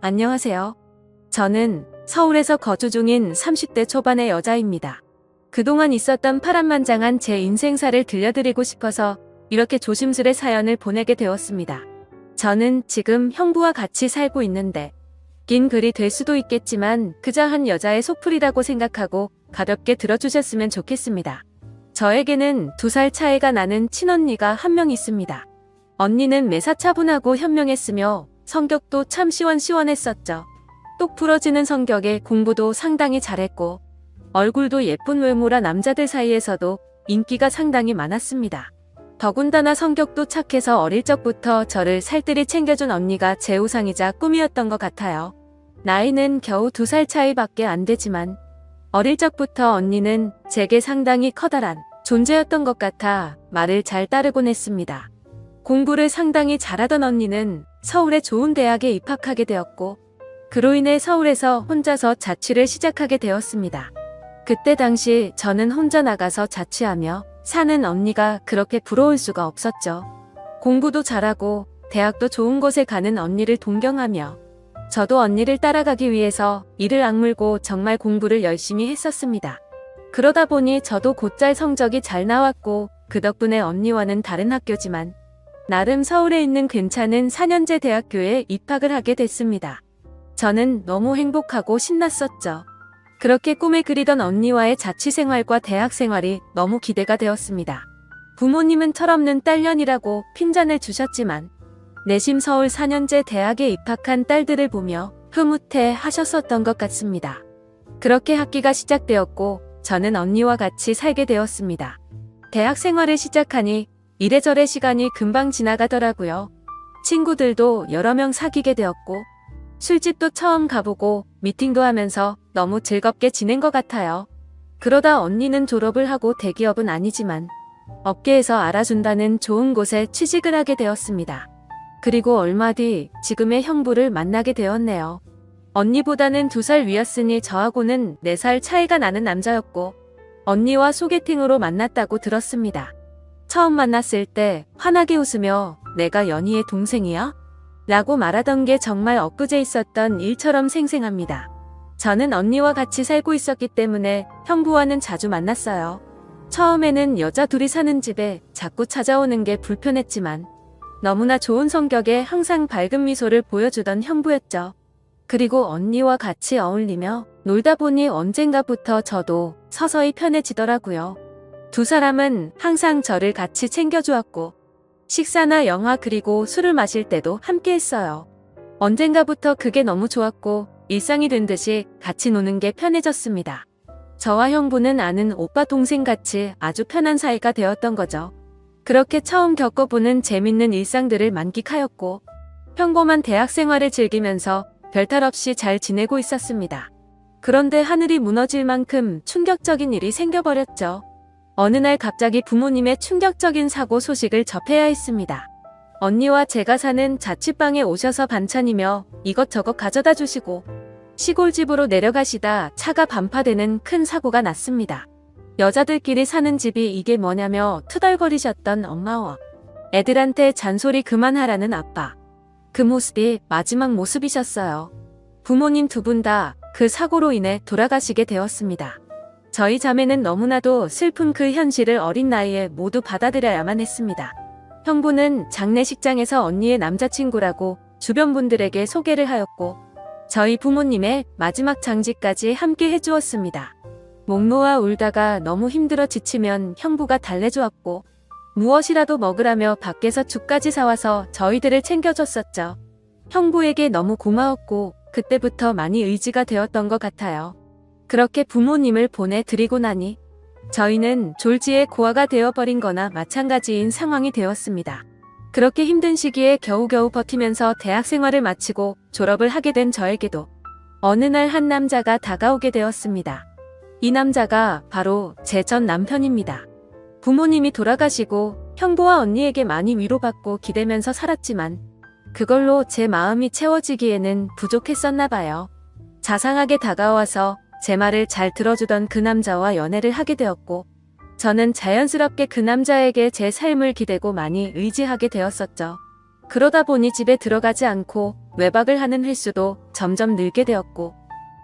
안녕하세요. 저는 서울에서 거주 중인 30대 초반의 여자입니다. 그동안 있었던 파란만장한 제 인생사를 들려드리고 싶어서 이렇게 조심스레 사연을 보내게 되었습니다. 저는 지금 형부와 같이 살고 있는데 긴 글이 될 수도 있겠지만 그저 한 여자의 속풀이라고 생각하고 가볍게 들어주셨으면 좋겠습니다. 저에게는 2살 차이가 나는 친언니가 한 명 있습니다. 언니는 매사 차분하고 현명했으며 성격도 참 시원시원했었죠. 똑 부러지는 성격에 공부도 상당히 잘했고 얼굴도 예쁜 외모라 남자들 사이에서도 인기가 상당히 많았습니다. 더군다나 성격도 착해서 어릴 적부터 저를 살뜰히 챙겨준 언니가 제 우상이자 꿈이었던 것 같아요. 나이는 겨우 2살 차이밖에 안 되지만 어릴 적부터 언니는 제게 상당히 커다란 존재였던 것 같아 말을 잘 따르곤 했습니다. 공부를 상당히 잘하던 언니는 서울의 좋은 대학에 입학하게 되었고 그로 인해 서울에서 혼자서 자취를 시작하게 되었습니다. 그때 당시 저는 혼자 나가서 자취하며 사는 언니가 그렇게 부러울 수가 없었죠. 공부도 잘하고 대학도 좋은 곳에 가는 언니를 동경하며 저도 언니를 따라가기 위해서 이를 악물고 정말 공부를 열심히 했었습니다. 그러다 보니 저도 곧잘 성적이 잘 나왔고 그 덕분에 언니와는 다른 학교지만 나름 서울에 있는 괜찮은 4년제 대학교에 입학을 하게 됐습니다. 저는 너무 행복하고 신났었죠. 그렇게 꿈에 그리던 언니와의 자취생활과 대학생활이 너무 기대가 되었습니다. 부모님은 철없는 딸년이라고 핀잔을 주셨지만 내심 서울 4년제 대학에 입학한 딸들을 보며 흐뭇해 하셨었던 것 같습니다. 그렇게 학기가 시작되었고 저는 언니와 같이 살게 되었습니다. 대학 생활을 시작하니 이래저래 시간이 금방 지나가더라고요. 친구들도 여러 명 사귀게 되었고 술집도 처음 가보고 미팅도 하면서 너무 즐겁게 지낸 것 같아요. 그러다 언니는 졸업을 하고 대기업은 아니지만 업계에서 알아준다는 좋은 곳에 취직을 하게 되었습니다. 그리고 얼마 뒤 지금의 형부를 만나게 되었네요. 언니보다는 2살 위였으니 저하고는 4살 차이가 나는 남자였고 언니와 소개팅으로 만났다고 들었습니다. 처음 만났을 때 환하게 웃으며 내가 연희의 동생이야? 라고 말하던 게 정말 엊그제 있었던 일처럼 생생합니다. 저는 언니와 같이 살고 있었기 때문에 형부와는 자주 만났어요. 처음에는 여자 둘이 사는 집에 자꾸 찾아오는 게 불편했지만 너무나 좋은 성격에 항상 밝은 미소를 보여주던 형부였죠. 그리고 언니와 같이 어울리며 놀다 보니 언젠가부터 저도 서서히 편해지더라고요. 2 사람은 항상 저를 같이 챙겨주었고 식사나 영화 그리고 술을 마실 때도 함께 했어요. 언젠가부터 그게 너무 좋았고 일상이 된 듯이 같이 노는 게 편해졌습니다. 저와 형부는 아는 오빠 동생같이 아주 편한 사이가 되었던 거죠. 그렇게 처음 겪어보는 재밌는 일상들을 만끽하였고 평범한 대학 생활을 즐기면서 별탈 없이 잘 지내고 있었습니다. 그런데 하늘이 무너질 만큼 충격적인 일이 생겨버렸죠. 어느 날 갑자기 부모님의 충격적인 사고 소식을 접해야 했습니다. 언니와 제가 사는 자취방에 오셔서 반찬이며 이것저것 가져다 주시고 시골집으로 내려가시다 차가 반파되는 큰 사고가 났습니다. 여자들끼리 사는 집이 이게 뭐냐며 투덜거리셨던 엄마와 애들한테 잔소리 그만하라는 아빠. 그 모습이 마지막 모습이셨어요. 부모님 2분 다 그 사고로 인해 돌아가시게 되었습니다. 저희 자매는 너무나도 슬픈 그 현실을 어린 나이에 모두 받아들여야만 했습니다. 형부는 장례식장에서 언니의 남자친구라고 주변 분들에게 소개를 하였고 저희 부모님의 마지막 장지까지 함께 해주었습니다. 목 놓아 울다가 너무 힘들어 지치면 형부가 달래주었고 무엇이라도 먹으라며 밖에서 죽까지 사와서 저희들을 챙겨줬었죠. 형부에게 너무 고마웠고 그때부터 많이 의지가 되었던 것 같아요. 그렇게 부모님을 보내드리고 나니 저희는 졸지에 고아가 되어버린 거나 마찬가지인 상황이 되었습니다. 그렇게 힘든 시기에 겨우겨우 버티면서 대학 생활을 마치고 졸업을 하게 된 저에게도 어느 날 한 남자가 다가오게 되었습니다. 이 남자가 바로 제 전 남편입니다. 부모님이 돌아가시고 형부와 언니에게 많이 위로받고 기대면서 살았지만 그걸로 제 마음이 채워지기에는 부족했었나 봐요. 자상하게 다가와서 제 말을 잘 들어주던 그 남자와 연애를 하게 되었고 저는 자연스럽게 그 남자에게 제 삶을 기대고 많이 의지하게 되었었죠. 그러다 보니 집에 들어가지 않고 외박을 하는 횟수도 점점 늘게 되었고,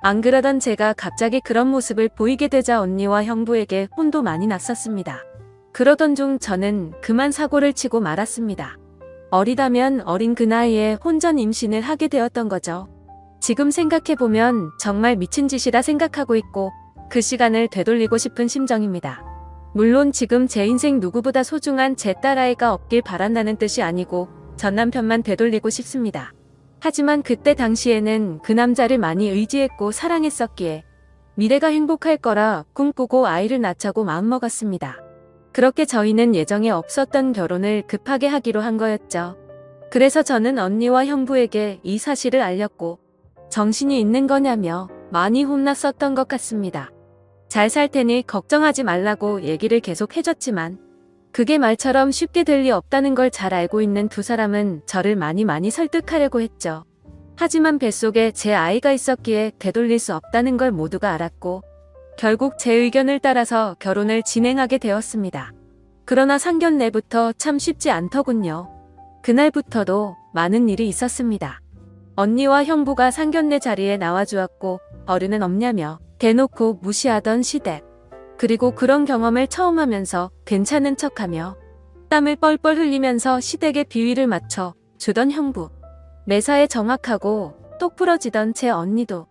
안 그러던 제가 갑자기 그런 모습을 보이게 되자 언니와 형부에게 혼도 많이 났었습니다. 그러던 중 저는 그만 사고를 치고 말았습니다. 어리다면 어린 그 나이에 혼전 임신을 하게 되었던 거죠. 지금 생각해보면 정말 미친 짓이라 생각하고 있고 그 시간을 되돌리고 싶은 심정입니다. 물론 지금 제 인생 누구보다 소중한 제 딸아이가 없길 바란다는 뜻이 아니고 전 남편만 되돌리고 싶습니다. 하지만 그때 당시에는 그 남자를 많이 의지했고 사랑했었기에 미래가 행복할 거라 꿈꾸고 아이를 낳자고 마음먹었습니다. 그렇게 저희는 예정에 없었던 결혼을 급하게 하기로 한 거였죠. 그래서 저는 언니와 형부에게 이 사실을 알렸고 정신이 있는 거냐며 많이 혼났었던 것 같습니다. 잘 살 테니 걱정하지 말라고 얘기를 계속 해줬지만 그게 말처럼 쉽게 될 리 없다는 걸 잘 알고 있는 두 사람은 저를 많이 설득하려고 했죠. 하지만 뱃속에 제 아이가 있었기에 되돌릴 수 없다는 걸 모두가 알았고 결국 제 의견을 따라서 결혼을 진행하게 되었습니다. 그러나 상견례부터 참 쉽지 않더군요. 그날부터도 많은 일이 있었습니다. 언니와 형부가 상견례 자리에 나와주었고 어른은 없냐며 대놓고 무시하던 시댁. 그리고 그런 경험을 처음 하면서 괜찮은 척하며 땀을 뻘뻘 흘리면서 시댁의 비위를 맞춰 주던 형부. 매사에 정확하고 똑 부러지던 제 언니도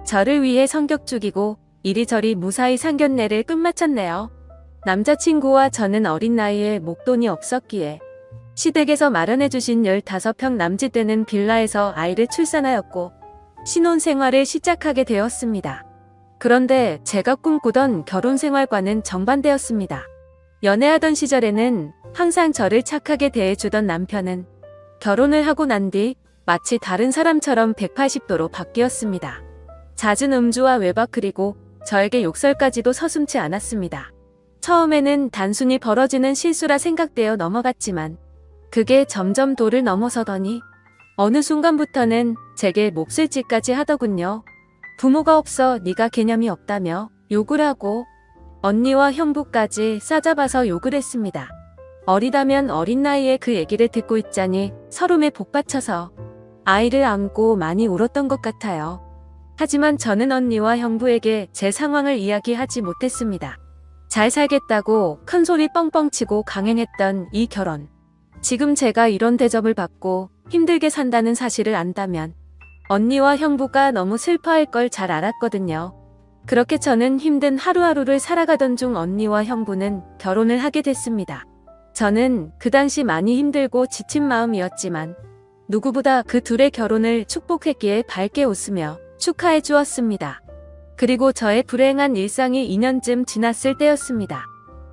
저를 위해 성격 죽이고 이리저리 무사히 상견례를 끝마쳤네요. 남자친구와 저는 어린 나이에 목돈이 없었기에 시댁에서 마련해주신 15평 남짓되는 빌라에서 아이를 출산하였고 신혼생활을 시작하게 되었습니다. 그런데 제가 꿈꾸던 결혼생활과는 정반대였습니다. 연애하던 시절에는 항상 저를 착하게 대해주던 남편은 결혼을 하고 난 뒤 마치 다른 사람처럼 180도로 바뀌었습니다. 잦은 음주와 외박 그리고 저에게 욕설까지도 서슴지 않았습니다. 처음에는 단순히 벌어지는 실수라 생각되어 넘어갔지만 그게 점점 도를 넘어서더니 어느 순간부터는 제게 몹쓸 짓까지 하더군요. 부모가 없어 네가 개념이 없다며 욕을 하고 언니와 형부까지 싸잡아서 욕을 했습니다. 어리다면 어린 나이에 그 얘기를 듣고 있자니 서름에 복받쳐서 아이를 안고 많이 울었던 것 같아요. 하지만 저는 언니와 형부에게 제 상황을 이야기하지 못했습니다. 잘 살겠다고 큰 소리 뻥뻥 치고 강행했던 이 결혼. 지금 제가 이런 대접을 받고 힘들게 산다는 사실을 안다면 언니와 형부가 너무 슬퍼할 걸 잘 알았거든요. 그렇게 저는 힘든 하루하루를 살아가던 중 언니와 형부는 결혼을 하게 됐습니다. 저는 그 당시 많이 힘들고 지친 마음이었지만 누구보다 그 둘의 결혼을 축복했기에 밝게 웃으며 축하해 주었습니다. 그리고 저의 불행한 일상이 2년쯤 지났을 때였습니다.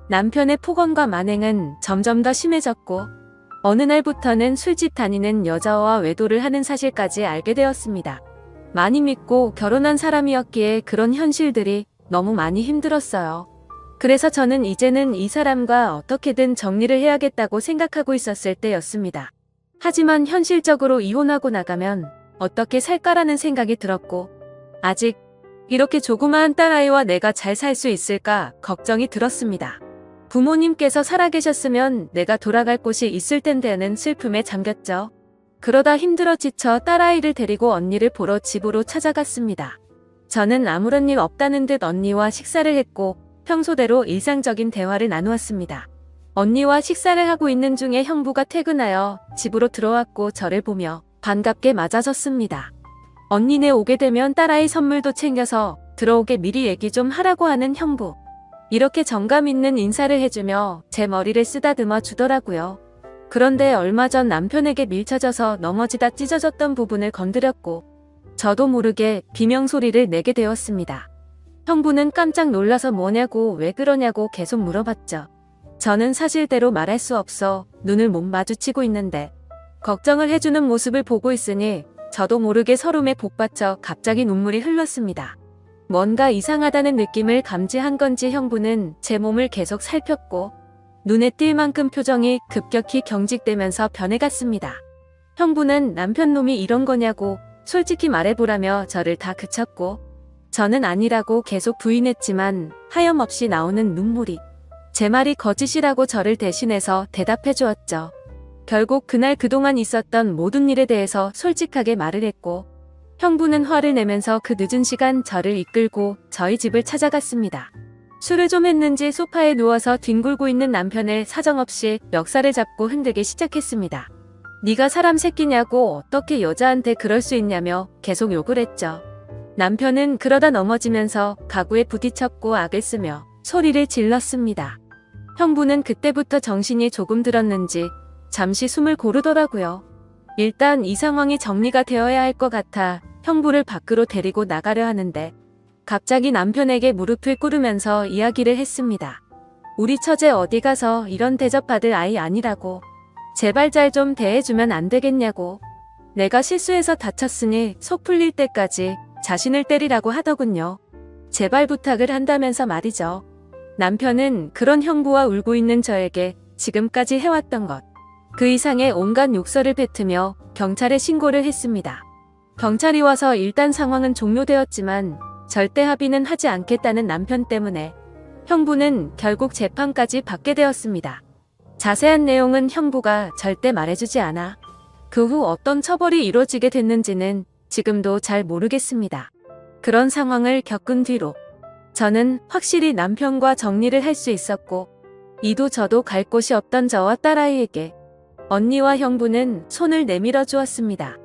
남편의 폭언과 만행은 점점 더 심해졌고 어느 날부터는 술집 다니는 여자와 외도를 하는 사실까지 알게 되었습니다. 많이 믿고 결혼한 사람이었기에 그런 현실들이 너무 많이 힘들었어요. 그래서 저는 이제는 이 사람과 어떻게든 정리를 해야겠다고 생각하고 있었을 때였습니다. 하지만 현실적으로 이혼하고 나가면 어떻게 살까라는 생각이 들었고 아직 이렇게 조그마한 딸아이와 내가 잘 살 수 있을까 걱정이 들었습니다. 부모님께서 살아계셨으면 내가 돌아갈 곳이 있을 텐데는 슬픔에 잠겼죠. 그러다 힘들어 지쳐 딸아이를 데리고 언니를 보러 집으로 찾아갔습니다. 저는 아무런 일 없다는 듯 언니와 식사를 했고 평소대로 일상적인 대화를 나누었습니다. 언니와 식사를 하고 있는 중에 형부가 퇴근하여 집으로 들어왔고 저를 보며 반갑게 맞아줬습니다. 언니네 오게 되면 딸아이 선물도 챙겨서 들어오게 미리 얘기 좀 하라고 하는 형부. 이렇게 정감 있는 인사를 해주며 제 머리를 쓰다듬어 주더라고요. 그런데 얼마 전 남편에게 밀쳐져서 넘어지다 찢어졌던 부분을 건드렸고 저도 모르게 비명소리를 내게 되었습니다. 형부는 깜짝 놀라서 뭐냐고 왜 그러냐고 계속 물어봤죠. 저는 사실대로 말할 수 없어 눈을 못 마주치고 있는데 걱정을 해주는 모습을 보고 있으니 저도 모르게 서름에 복받쳐 갑자기 눈물이 흘렀습니다. 뭔가 이상하다는 느낌을 감지한 건지 형부는 제 몸을 계속 살폈고 눈에 띌 만큼 표정이 급격히 경직되면서 변해갔습니다. 형부는 남편 놈이 이런 거냐고 솔직히 말해보라며 저를 다 그쳤고 저는 아니라고 계속 부인했지만 하염없이 나오는 눈물이 제 말이 거짓이라고 저를 대신해서 대답해 주었죠. 결국 그날 그동안 있었던 모든 일에 대해서 솔직하게 말을 했고 형부는 화를 내면서 그 늦은 시간 저를 이끌고 저희 집을 찾아갔습니다. 술을 좀 했는지 소파에 누워서 뒹굴고 있는 남편을 사정없이 멱살을 잡고 흔들기 시작했습니다. 네가 사람 새끼냐고 어떻게 여자한테 그럴 수 있냐며 계속 욕을 했죠. 남편은 그러다 넘어지면서 가구에 부딪혔고 악을 쓰며 소리를 질렀습니다. 형부는 그때부터 정신이 조금 들었는지 잠시 숨을 고르더라고요. 일단 이 상황이 정리가 되어야 할 것 같아 형부를 밖으로 데리고 나가려 하는데 갑자기 남편에게 무릎을 꿇으면서 이야기를 했습니다. 우리 처제 어디 가서 이런 대접받을 아이 아니라고. 제발 잘 좀 대해주면 안 되겠냐고. 내가 실수해서 다쳤으니 속 풀릴 때까지 자신을 때리라고 하더군요. 제발 부탁을 한다면서 말이죠. 남편은 그런 형부와 울고 있는 저에게 지금까지 해왔던 것, 그 이상의 온갖 욕설을 뱉으며 경찰에 신고를 했습니다. 경찰이 와서 일단 상황은 종료되었지만 절대 합의는 하지 않겠다는 남편 때문에 형부는 결국 재판까지 받게 되었습니다. 자세한 내용은 형부가 절대 말해주지 않아 그 후 어떤 처벌이 이루어지게 됐는지는 지금도 잘 모르겠습니다. 그런 상황을 겪은 뒤로 저는 확실히 남편과 정리를 할 수 있었고 이도 저도 갈 곳이 없던 저와 딸아이에게 언니와 형부는 손을 내밀어 주었습니다.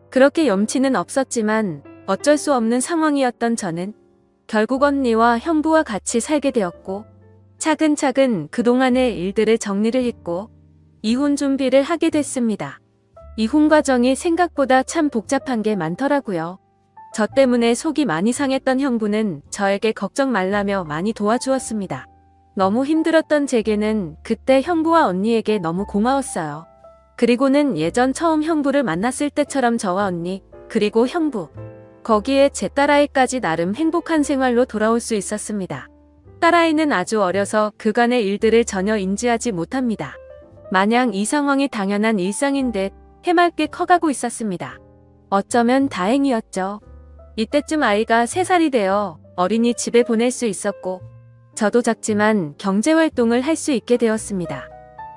그렇게 염치는 없었지만 어쩔 수 없는 상황이었던 저는 결국 언니와 형부와 같이 살게 되었고 차근차근 그동안의 일들을 정리를 했고 이혼 준비를 하게 됐습니다. 이혼 과정이 생각보다 참 복잡한 게 많더라고요. 저 때문에 속이 많이 상했던 형부는 저에게 걱정 말라며 많이 도와주었습니다. 너무 힘들었던 제게는 그때 형부와 언니에게 너무 고마웠어요. 그리고는 예전 처음 형부를 만났을 때처럼 저와 언니, 그리고 형부, 거기에 제 딸아이까지 나름 행복한 생활로 돌아올 수 있었습니다. 딸아이는 아주 어려서 그간의 일들을 전혀 인지하지 못합니다. 마냥 이 상황이 당연한 일상인 듯 해맑게 커가고 있었습니다. 어쩌면 다행이었죠. 이때쯤 아이가 3살이 되어 어린이집에 보낼 수 있었고 저도 작지만 경제활동을 할 수 있게 되었습니다.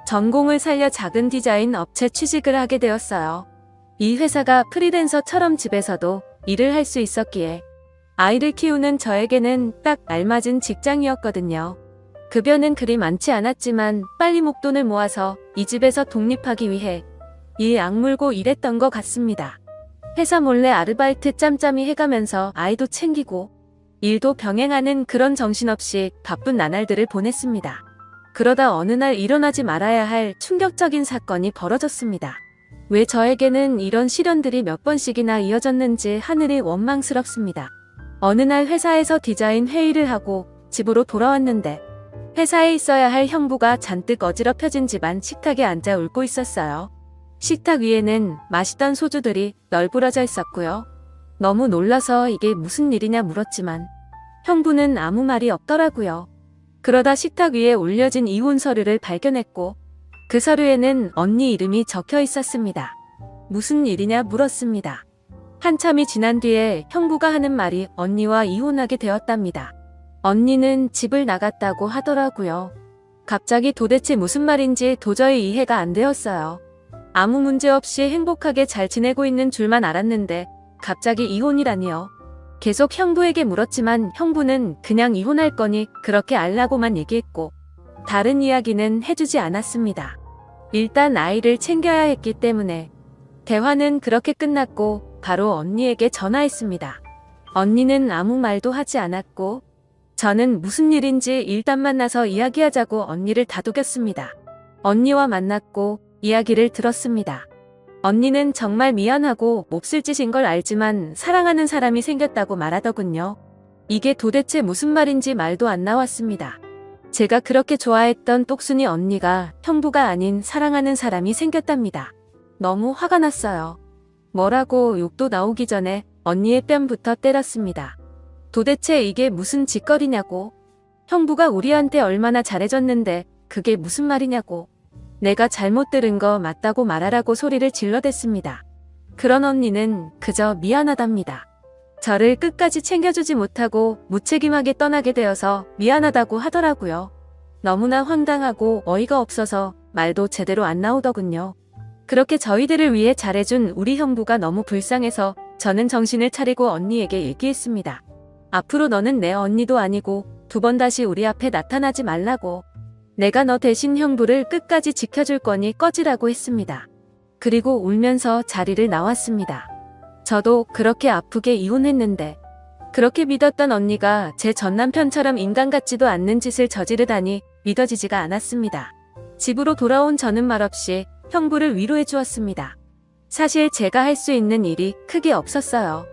전공을 살려 작은 디자인 업체 취직을 하게 되었어요. 이 회사가 프리랜서처럼 집에서도 일을 할 수 있었기에 아이를 키우는 저에게는 딱 알맞은 직장이었거든요. 급여는 그리 많지 않았지만 빨리 목돈을 모아서 이 집에서 독립하기 위해 일 악물고 일했던 것 같습니다. 회사 몰래 아르바이트 짬짬이 해가면서 아이도 챙기고 일도 병행하는 그런 정신없이 바쁜 나날들을 보냈습니다. 그러다 어느 날 일어나지 말아야 할 충격적인 사건이 벌어졌습니다. 왜 저에게는 이런 시련들이 몇 번씩이나 이어졌는지 하늘이 원망스럽습니다. 어느 날 회사에서 디자인 회의를 하고 집으로 돌아왔는데 회사에 있어야 할 형부가 잔뜩 어지럽혀진 집안 식탁에 앉아 울고 있었어요. 식탁 위에는 마시던 소주들이 널브러져 있었고요. 너무 놀라서 이게 무슨 일이냐 물었지만 형부는 아무 말이 없더라고요. 그러다 식탁 위에 올려진 이혼 서류를 발견했고 그 서류에는 언니 이름이 적혀 있었습니다. 무슨 일이냐 물었습니다. 한참이 지난 뒤에 형부가 하는 말이 언니와 이혼하게 되었답니다. 언니는 집을 나갔다고 하더라고요. 갑자기 도대체 무슨 말인지 도저히 이해가 안 되었어요. 아무 문제 없이 행복하게 잘 지내고 있는 줄만 알았는데 갑자기 이혼이라니요. 계속 형부에게 물었지만 형부는 그냥 이혼할 거니 그렇게 알라고만 얘기했고 다른 이야기는 해주지 않았습니다. 일단 아이를 챙겨야 했기 때문에 대화는 그렇게 끝났고 바로 언니에게 전화했습니다. 언니는 아무 말도 하지 않았고 저는 무슨 일인지 일단 만나서 이야기하자고 언니를 다독였습니다. 언니와 만났고 이야기를 들었습니다. 언니는 정말 미안하고 몹쓸 짓인 걸 알지만 사랑하는 사람이 생겼다고 말하더군요. 이게 도대체 무슨 말인지 말도 안 나왔습니다. 제가 그렇게 좋아했던 똑순이 언니가 형부가 아닌 사랑하는 사람이 생겼답니다. 너무 화가 났어요. 뭐라고 욕도 나오기 전에 언니의 뺨부터 때렸습니다. 도대체 이게 무슨 짓거리냐고. 형부가 우리한테 얼마나 잘해줬는데 그게 무슨 말이냐고. 내가 잘못 들은 거 맞다고 말하라고 소리를 질러댔습니다. 그런 언니는 그저 미안하답니다. 저를 끝까지 챙겨주지 못하고 무책임하게 떠나게 되어서 미안하다고 하더라고요. 너무나 황당하고 어이가 없어서 말도 제대로 안 나오더군요. 그렇게 저희들을 위해 잘해준 우리 형부가 너무 불쌍해서 저는 정신을 차리고 언니에게 얘기했습니다. 앞으로 너는 내 언니도 아니고 2번 다시 우리 앞에 나타나지 말라고. 내가 너 대신 형부를 끝까지 지켜줄 거니 꺼지라고 했습니다. 그리고 울면서 자리를 나왔습니다. 저도 그렇게 아프게 이혼했는데 그렇게 믿었던 언니가 제 전남편처럼 인간 같지도 않는 짓을 저지르다니 믿어지지가 않았습니다. 집으로 돌아온 저는 말없이 형부를 위로해 주었습니다. 사실 제가 할 수 있는 일이 크게 없었어요.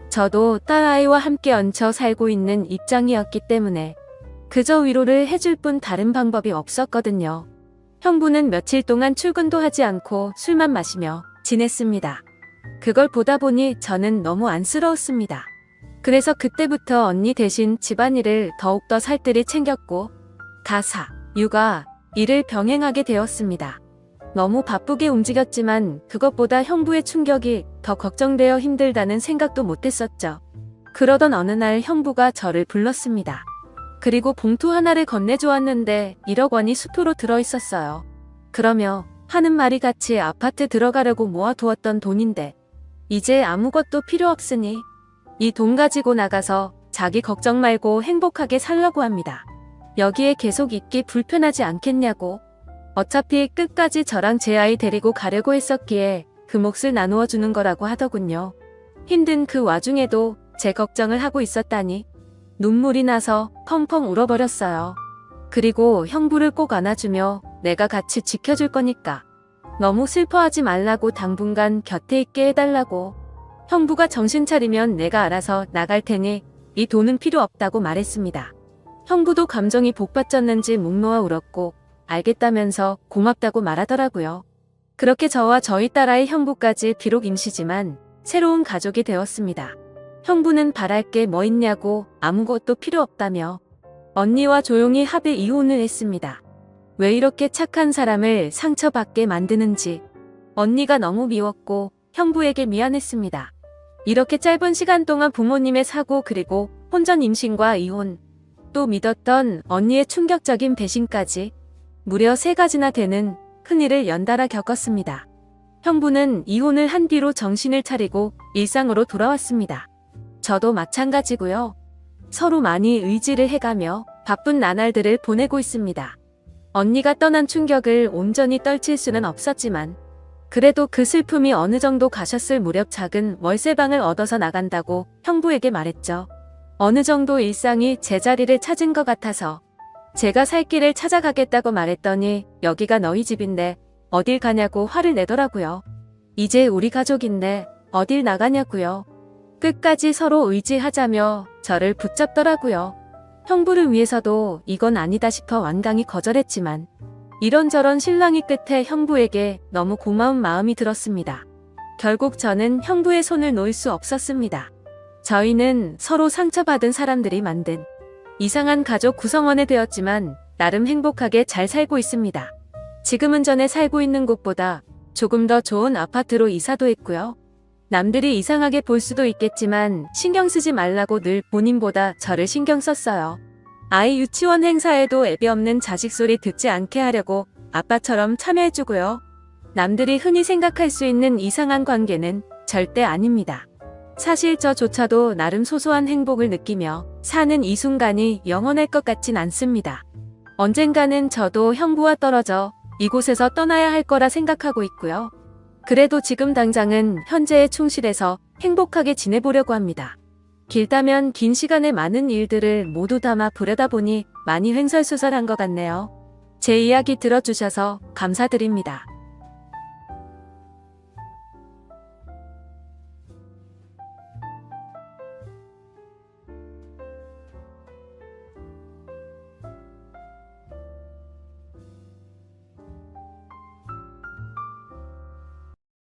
저도 딸아이와 함께 얹혀 살고 있는 입장이었기 때문에 그저 위로를 해줄 뿐 다른 방법이 없었거든요. 형부는 며칠 동안 출근도 하지 않고 술만 마시며 지냈습니다. 그걸 보다 보니 저는 너무 안쓰러웠습니다. 그래서 그때부터 언니 대신 집안일을 더욱더 살뜰히 챙겼고 가사, 육아, 일을 병행하게 되었습니다. 너무 바쁘게 움직였지만 그것보다 형부의 충격이 더 걱정되어 힘들다는 생각도 못했었죠. 그러던 어느 날 형부가 저를 불렀습니다. 그리고 봉투 하나를 건네주었는데 1억 원이 수표로 들어있었어요. 그러며 하는 말이 같이 아파트 들어가려고 모아두었던 돈인데 이제 아무것도 필요 없으니 이 돈 가지고 나가서 자기 걱정 말고 행복하게 살려고 합니다. 여기에 계속 있기 불편하지 않겠냐고. 어차피 끝까지 저랑 제 아이 데리고 가려고 했었기에 그 몫을 나누어 주는 거라고 하더군요. 힘든 그 와중에도 제 걱정을 하고 있었다니 눈물이 나서 펑펑 울어버렸어요. 그리고 형부를 꼭 안아주며 내가 같이 지켜줄 거니까 너무 슬퍼하지 말라고 당분간 곁에 있게 해달라고. 형부가 정신 차리면 내가 알아서 나갈 테니 이 돈은 필요 없다고 말했습니다. 형부도 감정이 복받쳤는지 목 놓아 울었고 알겠다면서 고맙다고 말하더라고요. 그렇게 저와 저희 딸아이 형부까지 비록 임시지만 새로운 가족이 되었습니다. 형부는 바랄 게 뭐 있냐고 아무것도 필요 없다며 언니와 조용히 합의 이혼을 했습니다. 왜 이렇게 착한 사람을 상처받게 만드는지 언니가 너무 미웠고 형부에게 미안했습니다. 이렇게 짧은 시간 동안 부모님의 사고 그리고 혼전 임신과 이혼 또 믿었던 언니의 충격적인 배신까지 무려 3가지나 되는 큰일을 연달아 겪었습니다. 형부는 이혼을 한 뒤로 정신을 차리고 일상으로 돌아왔습니다. 저도 마찬가지고요. 서로 많이 의지를 해가며 바쁜 나날들을 보내고 있습니다. 언니가 떠난 충격을 온전히 떨칠 수는 없었지만 그래도 그 슬픔이 어느 정도 가셨을 무렵 작은 월세방을 얻어서 나간다고 형부에게 말했죠. 어느 정도 일상이 제자리를 찾은 것 같아서 제가 살 길을 찾아가겠다고 말했더니 여기가 너희 집인데 어딜 가냐고 화를 내더라고요. 이제 우리 가족인데 어딜 나가냐고요. 끝까지 서로 의지하자며 저를 붙잡더라고요. 형부를 위해서도 이건 아니다 싶어 완강히 거절했지만 이런저런 실랑이 끝에 형부에게 너무 고마운 마음이 들었습니다. 결국 저는 형부의 손을 놓을 수 없었습니다. 저희는 서로 상처받은 사람들이 만든 이상한 가족 구성원이 되었지만 나름 행복하게 잘 살고 있습니다. 지금은 전에 살고 있는 곳보다 조금 더 좋은 아파트로 이사도 했고요. 남들이 이상하게 볼 수도 있겠지만 신경 쓰지 말라고 늘 본인보다 저를 신경 썼어요. 아이 유치원 행사에도 애비 없는 자식 소리 듣지 않게 하려고 아빠처럼 참여해주고요. 남들이 흔히 생각할 수 있는 이상한 관계는 절대 아닙니다. 사실 저조차도 나름 소소한 행복을 느끼며 사는 이 순간이 영원할 것 같진 않습니다. 언젠가는 저도 형부와 떨어져 이곳에서 떠나야 할 거라 생각하고 있고요. 그래도 지금 당장은 현재에 충실해서 행복하게 지내보려고 합니다. 길다면 긴 시간에 많은 일들을 모두 담아 보려다 보니 많이 횡설수설한 것 같네요. 제 이야기 들어주셔서 감사드립니다.